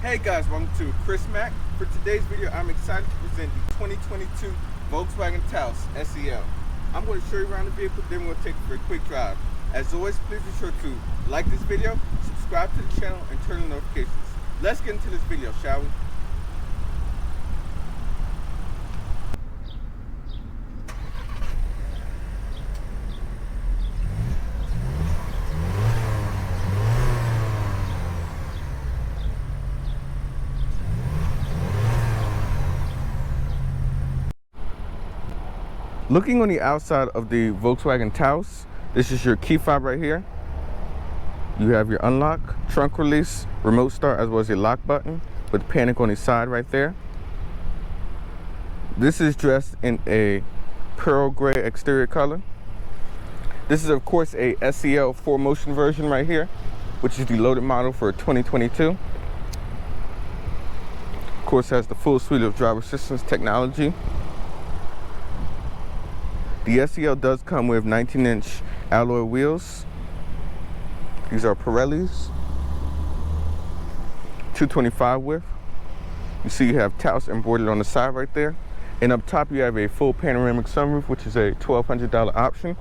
Hey guys, welcome to Chris Mack. For today's video, I'm excited to present the 2022 Volkswagen Taos SEL. I'm going to show you around the vehicle, then we'll take it for a quick drive. As always, please be sure to like this video, subscribe to the channel, and turn on notifications. Let's get into this video, shall we? Looking on the outside of the Volkswagen Taos, this is your key fob right here. You have your unlock, trunk release, remote start, as well as your lock button with panic on the side right there. This is dressed in a pearl gray exterior color. This is of course a SEL 4motion version right here, which is the loaded model for 2022. Of course, has the full suite of driver assistance technology. The SEL does come with 19-inch alloy wheels. These are Pirellis, 225 width. You see you have Taos embroidered on the side right there. And up top you have a full panoramic sunroof, which is a $1,200 option.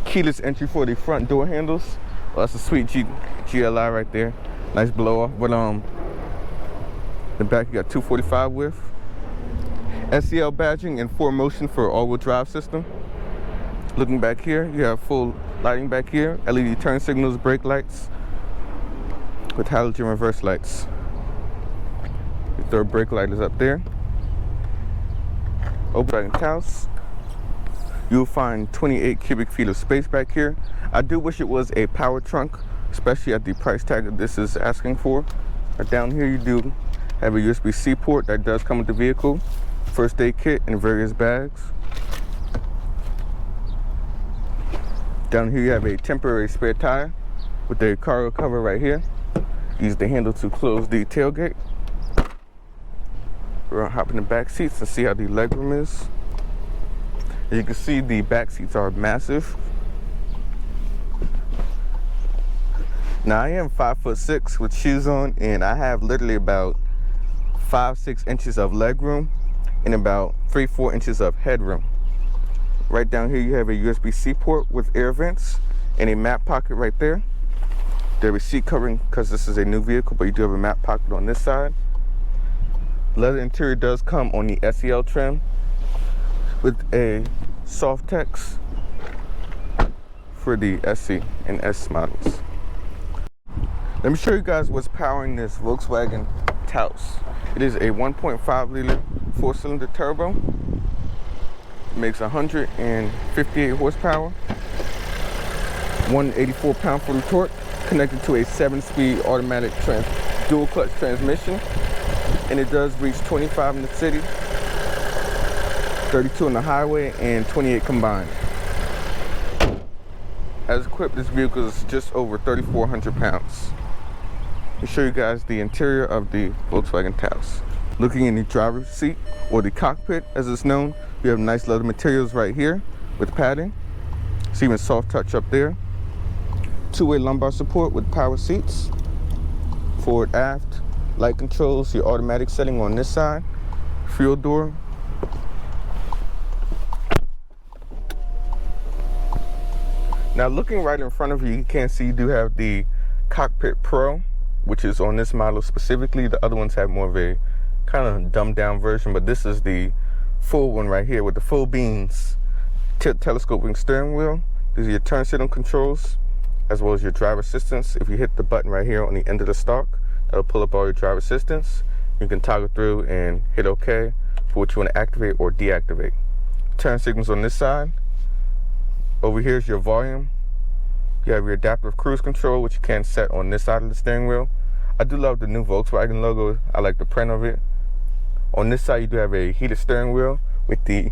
Keyless entry for the front door handles. Well, that's a sweet GLI right there. Nice blow off. But the back you got 245 width. SEL badging and 4motion for all-wheel drive system. Looking back here, you have full lighting back here, LED turn signals, brake lights with halogen reverse lights. The third brake light is up there. Open Taos. You'll find 28 cubic feet of space back here. I do wish it was a power trunk, especially at the price tag that this is asking for. Right down here you do have a USB-C port that does come with the vehicle. First aid kit and various bags. Down here you have a temporary spare tire with a cargo cover right here. Use the handle to close the tailgate. We're gonna hop in the back seats and see how the legroom is. As you can see, the back seats are massive. Now I am 5'6" with shoes on, and I have literally about 5-6 inches of legroom and about 3-4 inches of headroom. Right down here you have a USB-C port with air vents and a map pocket right there. There is seat covering because this is a new vehicle, but you do have a map pocket on this side. Leather interior does come on the SEL trim with a soft text for the SC and S models. Let me show you guys what's powering this Volkswagen Taos. It is a 1.5 liter 4-cylinder turbo. It makes 158 horsepower, 184 pound-foot of torque, connected to a 7-speed automatic dual clutch transmission, and it does reach 25 in the city, 32 on the highway, and 28 combined. As equipped, this vehicle is just over 3,400 pounds. Let me show you guys the interior of the Volkswagen Taos. Looking in the driver's seat, or the cockpit as it's known, you have nice leather materials right here with padding. It's even soft touch up there. Two-way lumbar support with power seats. Forward, aft, light controls, your automatic setting on this side. Fuel door. Now looking right in front of you, you can see you do have the Cockpit Pro, which is on this model specifically. The other ones have more of a kind of dumbed down version, but this is the full one right here with the full beams, telescoping steering wheel. These are your turn signal controls as well as your driver assistance. If you hit the button right here on the end of the stalk, that'll pull up all your driver assistance. You can toggle through and hit OK for what you want to activate or deactivate. Turn signals on this side. Over here is your volume. You have your adaptive cruise control, which you can set on this side of the steering wheel. I do love the new Volkswagen logo. I like the print of it. On this side, you do have a heated steering wheel with the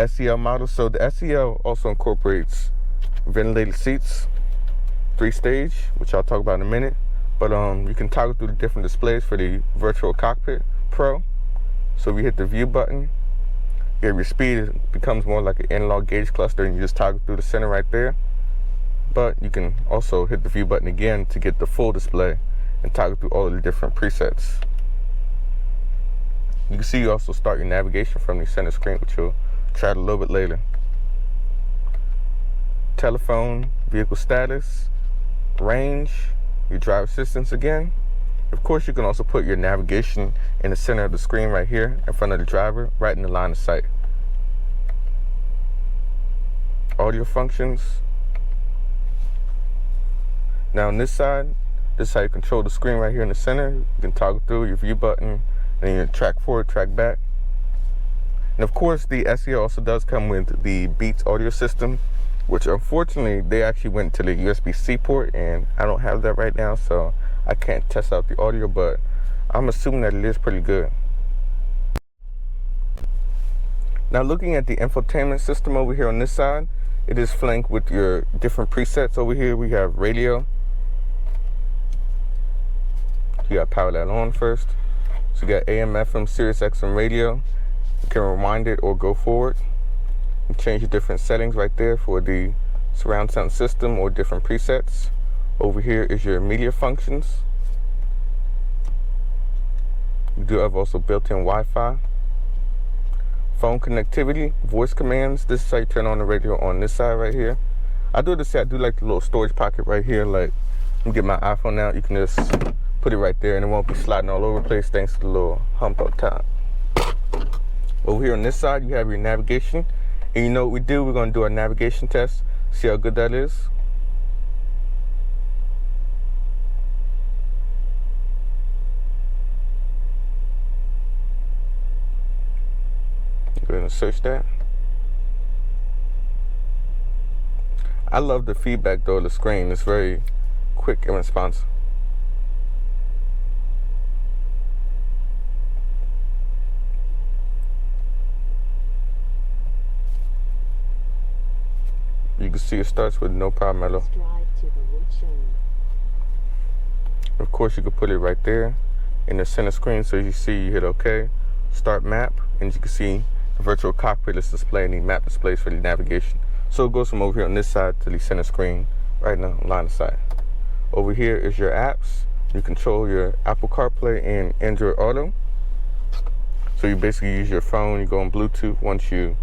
SEL model. So the SEL also incorporates ventilated seats, 3-stage, which I'll talk about in a minute. But you can toggle through the different displays for the virtual cockpit Pro. So if you hit the view button, you have your speed. It becomes more like an analog gauge cluster, and you just toggle through the center right there. But you can also hit the view button again to get the full display and toggle through all of the different presets. You can see you also start your navigation from the center screen, which you'll try a little bit later. Telephone, vehicle status, range, your driver assistance again. Of course, you can also put your navigation in the center of the screen right here in front of the driver, right in the line of sight. Audio functions. Now on this side, this is how you control the screen right here in the center. You can toggle through your view button and your track forward, track back. And of course, the SEL also does come with the Beats audio system, which unfortunately they actually went to the USB-C port, and I don't have that right now, so I can't test out the audio, but I'm assuming that it is pretty good. Now looking at the infotainment system over here on this side, it is flanked with your different presets. Over here we have radio. You got to power that on first. So you got AM, FM, Sirius XM radio. You can rewind it or go forward. You can change your different settings right there for the surround sound system or different presets. Over here is your media functions. You do have also built-in Wi-Fi. Phone connectivity, voice commands. This is how you turn on the radio on this side right here. I do like the little storage pocket right here. Like, let me get my iPhone out. You can just put it right there and it won't be sliding all over the place thanks to the little hump up top. Over here on this side, you have your navigation. And you know what we do? We're going to do our navigation test. See how good that is. Go ahead and search that. I love the feedback though of the screen. It's very quick and responsive. You can see it starts with no problem at all. Of course, you can put it right there in the center screen. So you see, you hit OK, start map, and you can see the virtual cockpit is displaying the map displays for the navigation. So it goes from over here on this side to the center screen right now, line of sight. Over here is your apps. You control your Apple CarPlay and Android Auto. So you basically use your phone, you go on Bluetooth once you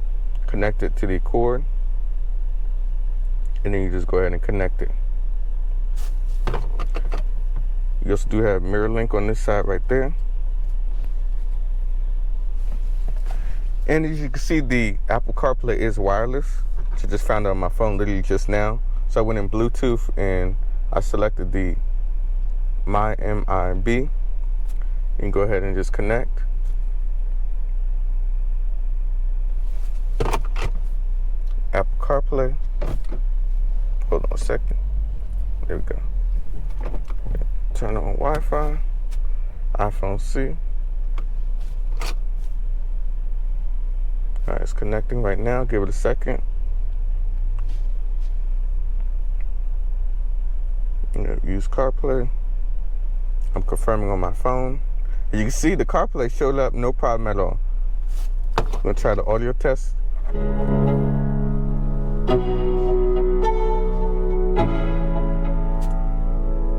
connect it to the cord. And then you just go ahead and connect it. You also do have mirror link on this side right there. And as you can see, the Apple CarPlay is wireless, which I just found out on my phone literally just now. So I went in Bluetooth and I selected the My MIB. You can go ahead and just connect. Apple CarPlay. Hold on a second. There we go. Turn on Wi-Fi. iPhone C. Alright, it's connecting right now. Give it a second. Use CarPlay. I'm confirming on my phone. You can see the CarPlay showed up, no problem at all. I'm gonna try the audio test.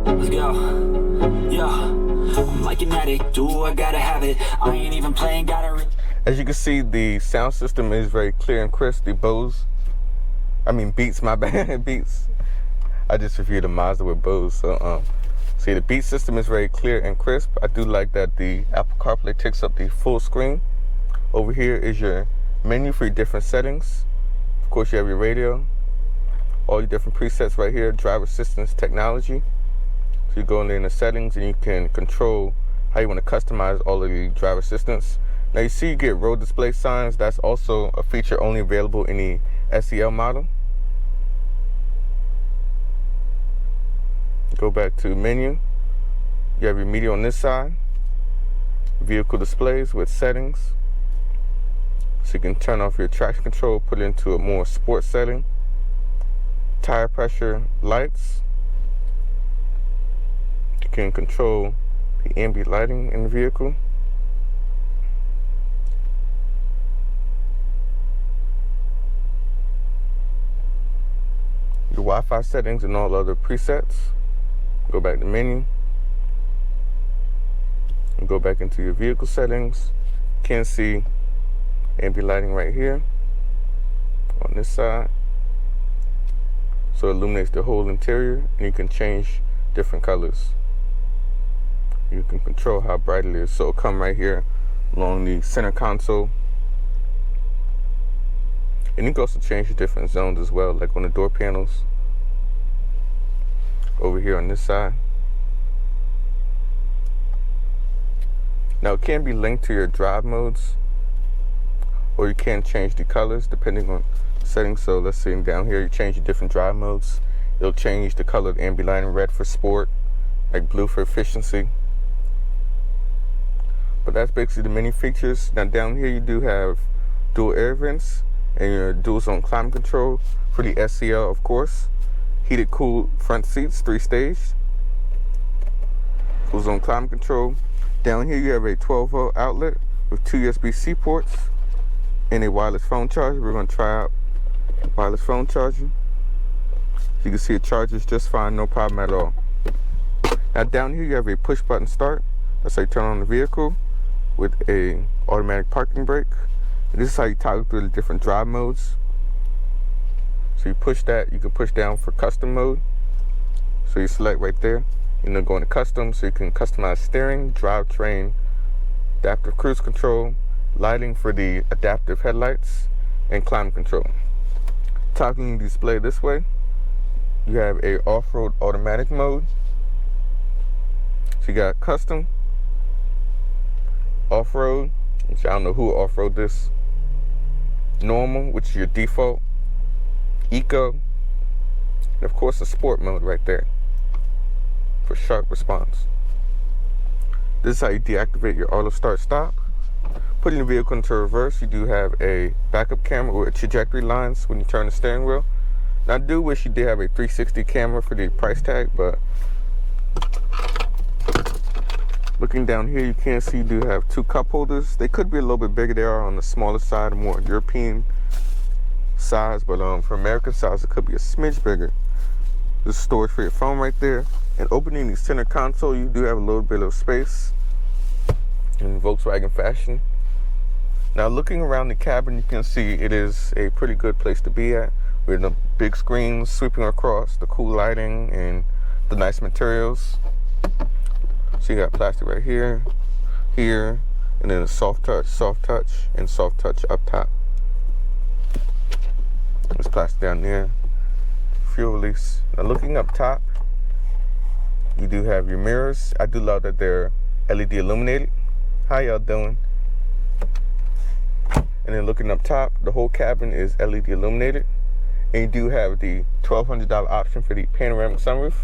Let's go. Yeah, I'm like an addict. Do I gotta have it? I ain't even playing. As you can see, the sound system is very clear and crisp. The Beats, my bad, Beats. I just reviewed a Mazda with Bose, so see, the Beats system is very clear and crisp. I do like that the Apple CarPlay takes up the full screen. Over here is your menu for your different settings. Of course, you have your radio, all your different presets right here, driver assistance technology. So you go in there in the settings and you can control how you want to customize all of the driver assistance. Now you see you get road display signs. That's also a feature only available in the SEL model. Go back to menu. You have your media on this side. Vehicle displays with settings. So you can turn off your traction control, put it into a more sports setting. Tire pressure lights. You can control the ambient lighting in the vehicle. Your Wi-Fi settings and all other presets. Go back to menu. go back into your vehicle settings. You can see ambient lighting right here on this side. So it illuminates the whole interior, and you can change different colors. You can control how bright it is. So it'll come right here along the center console. And you can also change the different zones as well, like on the door panels. Over here on this side. Now it can be linked to your drive modes, or you can change the colors depending on settings. So let's see, down here you change the different drive modes. It'll change the color of the ambient lighting, red for sport, like blue for efficiency. But that's basically the many features. Now down here you do have dual air vents and your dual zone climate control for the SEL, of course. Heated, cooled front seats, 3-stage. Dual zone climate control. Down here you have a 12-volt outlet with 2 USB-C ports and a wireless phone charger. We're going to try out wireless phone charging. You can see it charges just fine, no problem at all. Now down here you have a push button start. That's how you turn on the vehicle with a automatic parking brake. And this is how you toggle through the different drive modes. So you push that, you can push down for custom mode. So you select right there, go into custom, so you can customize steering, drivetrain, adaptive cruise control, lighting for the adaptive headlights, and climate control. Toggling the display this way, you have a off-road automatic mode. So you got custom, off-road, which I don't know who off-road this, normal, which is your default, eco, and of course the sport mode right there for sharp response. This is how you deactivate your auto start stop. Putting the vehicle into reverse, you do have a backup camera with trajectory lines when you turn the steering wheel. Now I do wish you did have a 360 camera for the price tag, but looking down here, you can see you do have 2 cup holders. They could be a little bit bigger. They are on the smaller side, more European size, but for American size, it could be a smidge bigger. There's storage for your phone right there. And opening the center console, you do have a little bit of space in Volkswagen fashion. Now looking around the cabin, you can see it is a pretty good place to be at, with the big screens sweeping across, the cool lighting, and the nice materials. So you got plastic right here, here, and then a soft touch, and soft touch up top. There's plastic down there, fuel release. Now looking up top, you do have your mirrors. I do love that they're LED illuminated. How y'all doing? And then looking up top, the whole cabin is LED illuminated. And you do have the $1,200 option for the panoramic sunroof.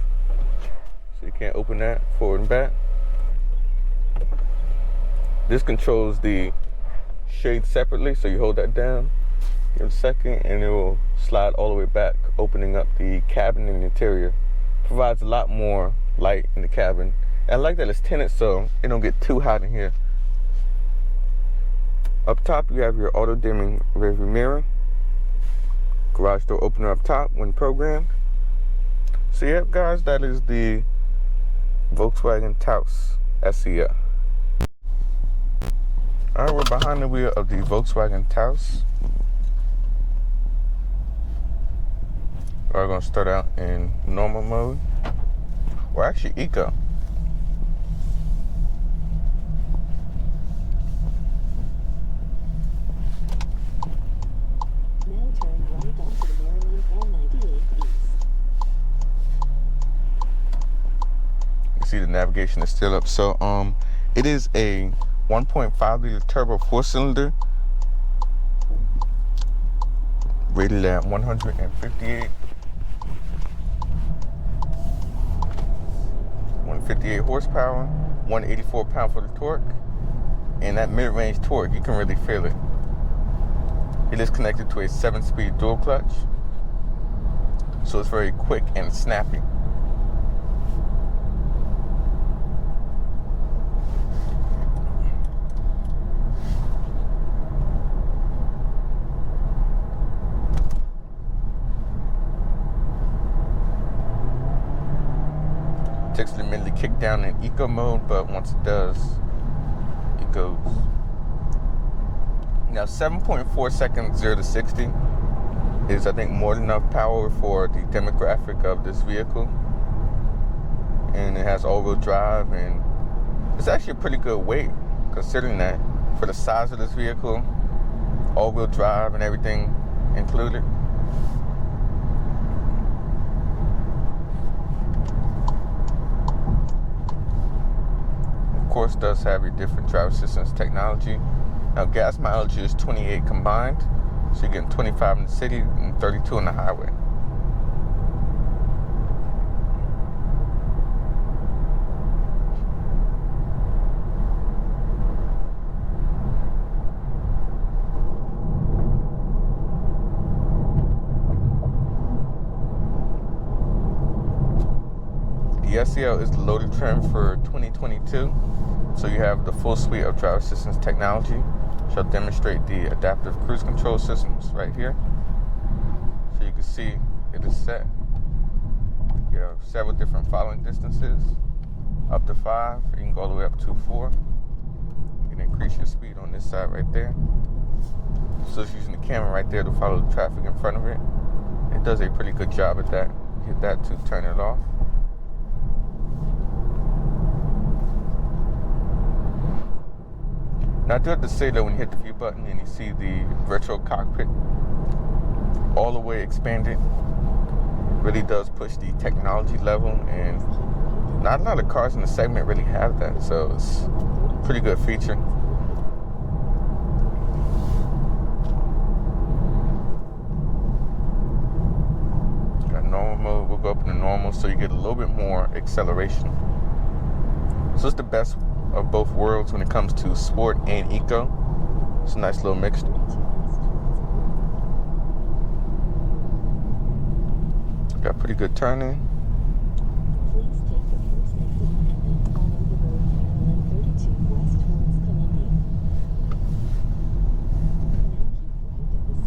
So you can't open that forward and back. This controls the shade separately, so you hold that down. Give it a second, and it will slide all the way back, opening up the cabin and the interior. Provides a lot more light in the cabin. And I like that it's tinted so it don't get too hot in here. Up top, you have your auto dimming rearview mirror. Garage door opener up top when programmed. So yeah, guys, that is the Volkswagen Taos SEL. Alright, we're behind the wheel of the Volkswagen Taos. We're going to start out in normal mode, or actually eco. Now turn right onto the Maryland 198 East. You can see the navigation is still up. So it is a 1.5 liter turbo 4-cylinder, rated at 158 horsepower, 184 pound-foot of torque, and that mid-range torque, you can really feel it. It is connected to a 7-speed dual clutch, so it's very quick and snappy. Takes it a minute to kick down in eco mode, but once it does, it goes. Now 7.4 seconds 0 to 60 is, I think, more than enough power for the demographic of this vehicle. And it has all-wheel drive, and it's actually a pretty good weight considering that for the size of this vehicle, all-wheel drive and everything included. Of course, does have your different driver assistance technology. Now, gas mileage is 28 combined, so you're getting 25 in the city and 32 on the highway. The SEL is the loaded trim for 2022, so you have the full suite of driver assistance technology. Shall demonstrate the adaptive cruise control systems right here. So you can see it is set. You have several different following distances, up to 5. You can go all the way up to 4. You can increase your speed on this side right there. So it's using the camera right there to follow the traffic in front of it. It does a pretty good job at that. Hit that to turn it off. Now I do have to say that when you hit the view button and you see the virtual cockpit all the way expanded, it really does push the technology level, and not a lot of cars in the segment really have that, so it's a pretty good feature. Got normal mode. We'll go up into normal so you get a little bit more acceleration. So it's the best of both worlds when it comes to sport and eco. It's a nice little mixture. Got pretty good turning. Please take the first exit and then follow the road parallel 32 west towards Columbia. Now keep right at the second and then follow the road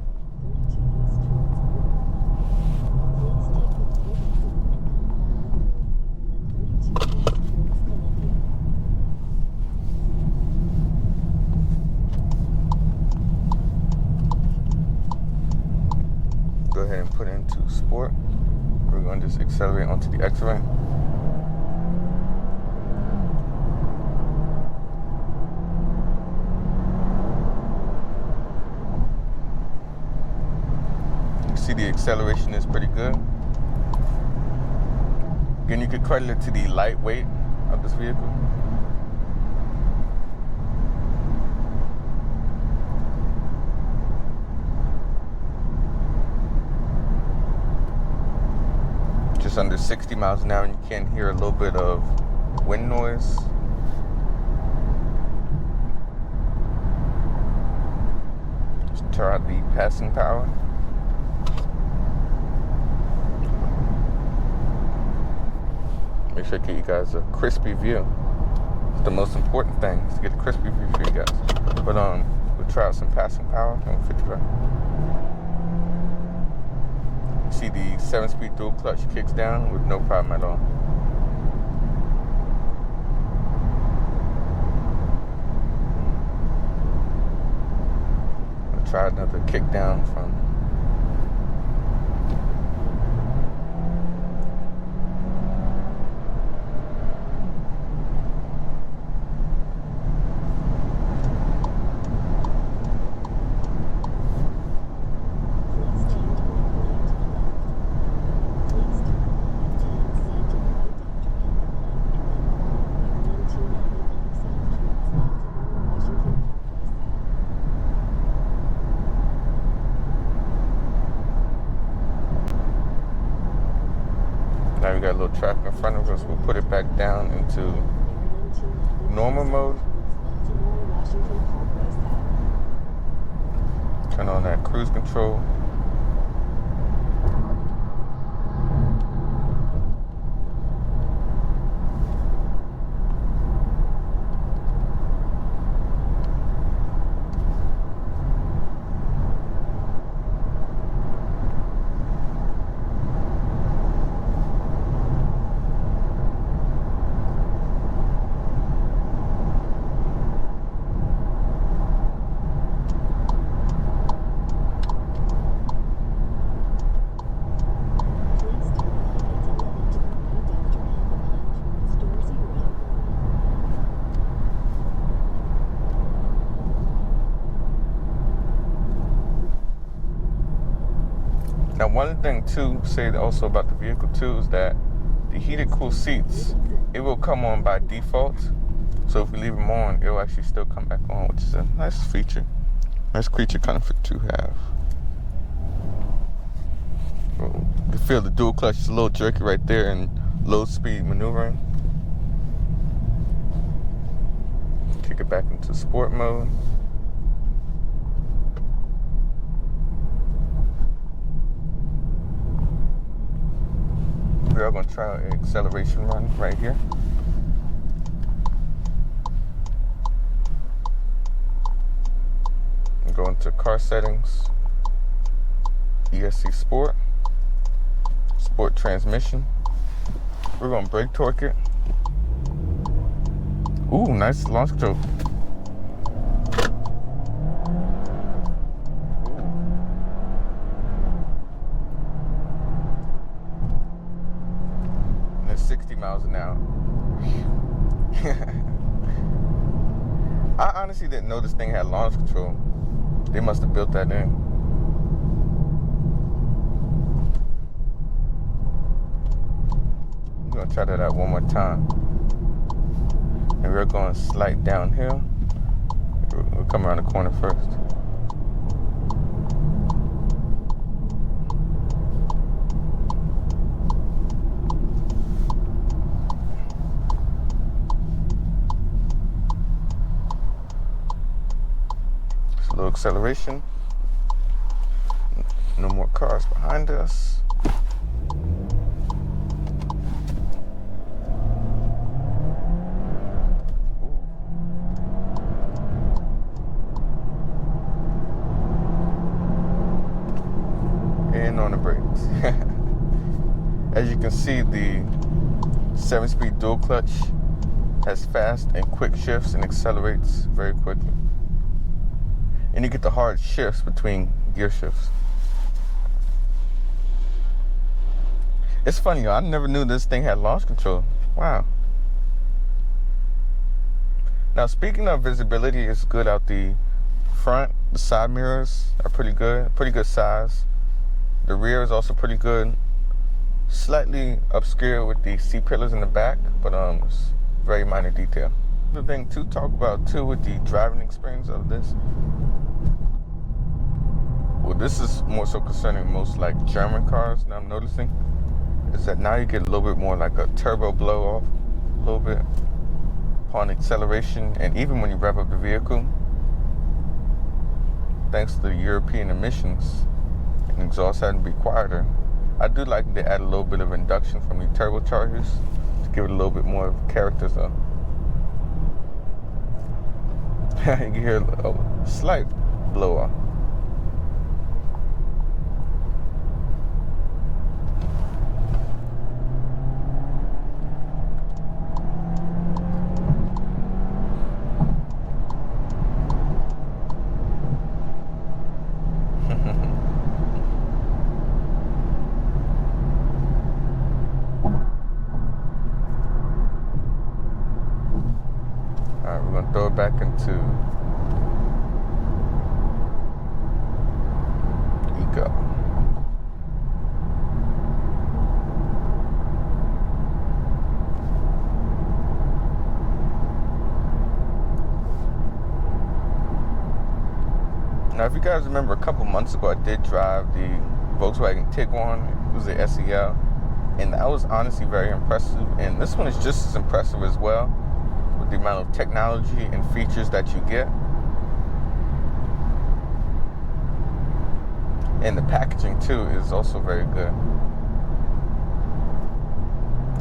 32 east towards Oakland. Please take the third exit and then follow the road parallel 32 west towards Columbia. Go ahead and put it into sport. We're going to just accelerate onto the X-ray. You see the acceleration is pretty good. Again, you could credit it to the lightweight of this vehicle. Just under 60 miles an hour, and you can hear a little bit of wind noise. Just turn out the passing power. Make sure I get you guys a crispy view. It's the most important thing, is to get a crispy view for you guys. But we'll try out some passing power on 55. See the 7-speed dual clutch kicks down with no problem at all. I'll try another kick down from. Now we got a little traffic in front of us. We'll put it back down into normal mode. Turn on that cruise control. Now, one thing to say also about the vehicle too is that the heated cool seats, it will come on by default. So if we leave them on, it will actually still come back on, which is a nice feature. Nice creature comfort to have. You can feel the dual clutch is a little jerky right there in low speed maneuvering. Kick it back into sport mode. We are going to try an acceleration run right here. Go into car settings, ESC Sport, Sport transmission. We're going to brake torque it. Ooh, nice launch control. And it's 60 miles an hour. I honestly didn't know this thing had launch control. They must have built that in. I'm gonna try that out one more time. And we're going slight downhill. We'll come around the corner first. Slow acceleration. No more cars behind us. And on the brakes. As you can see, the 7-speed dual clutch has fast and quick shifts and accelerates very quickly. And you get the hard shifts between gear shifts. It's funny, I never knew this thing had launch control. Wow. Now, speaking of visibility, it's good out the front. The side mirrors are pretty good size. The rear is also pretty good. Slightly obscure with the C-pillars in the back, but it's very minor detail. The thing to talk about too with the driving experience of this, well, this is more so concerning most like German cars that I'm noticing, is that now you get a little bit more like a turbo blow off, a little bit upon acceleration, and even when you rev up the vehicle, thanks to the European emissions and exhaust having to be quieter. I do like to add a little bit of induction from the turbochargers to give it a little bit more character though. You can hear a slight blow off. Alright, we're going to throw it back into Eco. Now, if you guys remember, a couple months ago, I did drive the Volkswagen Tiguan. It was the SEL. And that was honestly very impressive. And this one is just as impressive as well, with the amount of technology and features that you get. And the packaging too is also very good.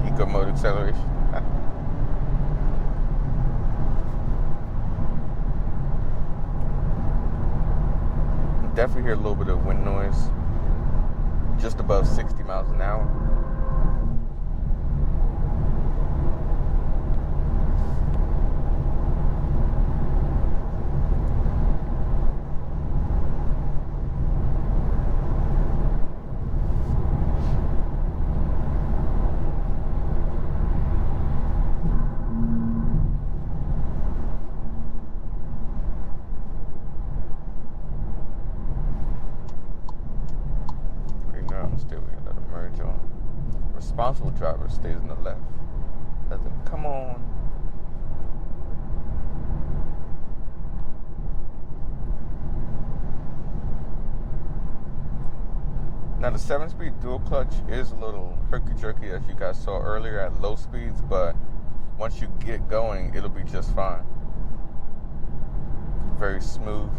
Eco mode acceleration. Definitely hear a little bit of wind noise. Just above 60 miles an hour. Very responsible driver stays on the left. Let them come on. Now the 7-speed dual clutch is a little herky-jerky, as you guys saw earlier at low speeds, but once you get going, it'll be just fine. Very smooth.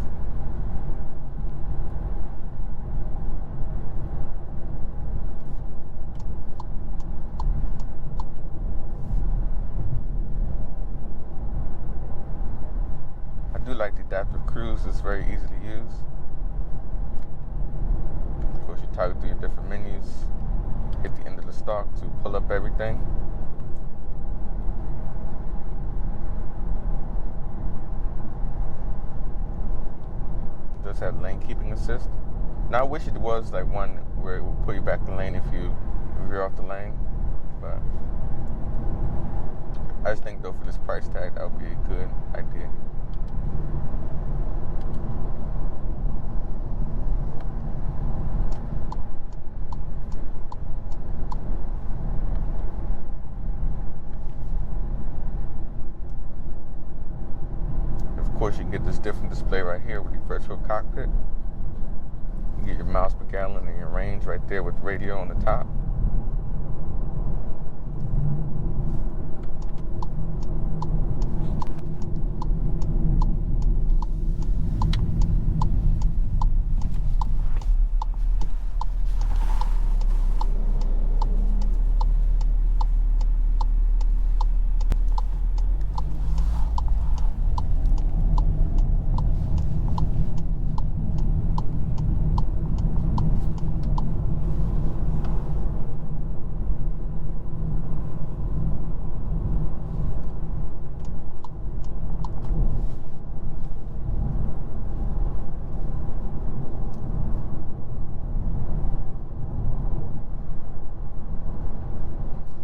I do like the adaptive cruise. It's very easy to use. Of course, you toggle through your different menus. Hit the end of the stalk to pull up everything. It does have lane keeping assist. Now I wish it was like one where it would pull you back in the lane if you veer off the lane, but I just think though for this price tag that would be a good idea. Of course, you can get this different display right here with the virtual cockpit. You get your miles per gallon and your range right there with the radio on the top.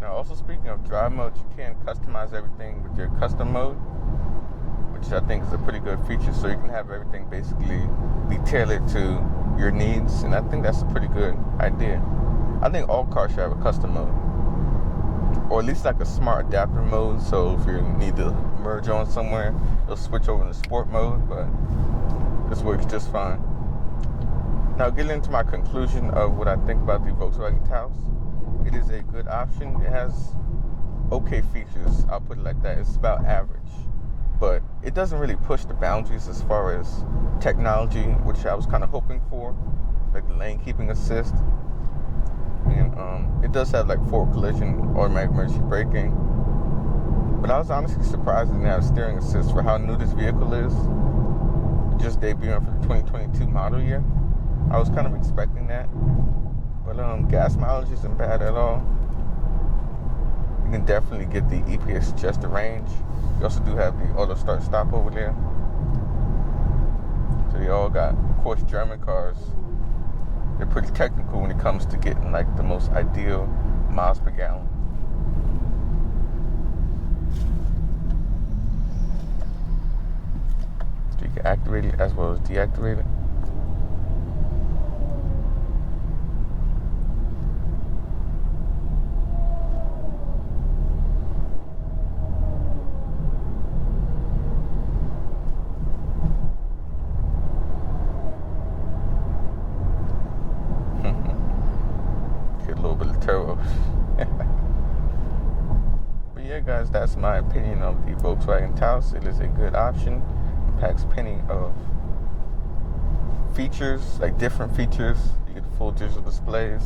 Also, speaking of drive modes, you can customize everything with your custom mode, which I think is a pretty good feature. So you can have everything basically be tailored to your needs, and I think that's a pretty good idea. I think all cars should have a custom mode, or at least like a smart adapter mode. So if you need to merge on somewhere, it'll switch over to sport mode. But this works just fine. Now, getting into my conclusion of what I think about the Volkswagen Taos. It is a good option. It has okay features, I'll put it like that. It's about average, but it doesn't really push the boundaries as far as technology, which I was kind of hoping for, like the lane keeping assist. And it does have like forward collision, automatic emergency braking. But I was honestly surprised it didn't have steering assist for how new this vehicle is. Just debuting for the 2022 model year. I was kind of expecting that. But gas mileage isn't bad at all. You can definitely get the EPS adjusted range. You also do have the auto start stop over there. So they all got, of course, German cars. They're pretty technical when it comes to getting like the most ideal miles per gallon. So you can activate it as well as deactivate it. But yeah, guys, that's my opinion of the Volkswagen Taos. It is a good option. It packs plenty of features, like different features. You get full digital displays,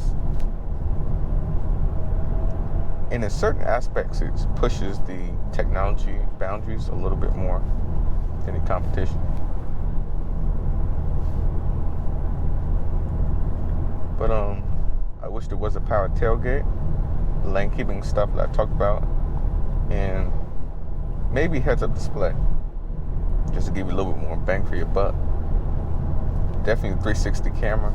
and in certain aspects it pushes the technology boundaries a little bit more than the competition. But I wish there was a power tailgate, lane keeping stuff that I talked about, and maybe heads-up display, just to give you a little bit more bang for your buck. Definitely 360 camera.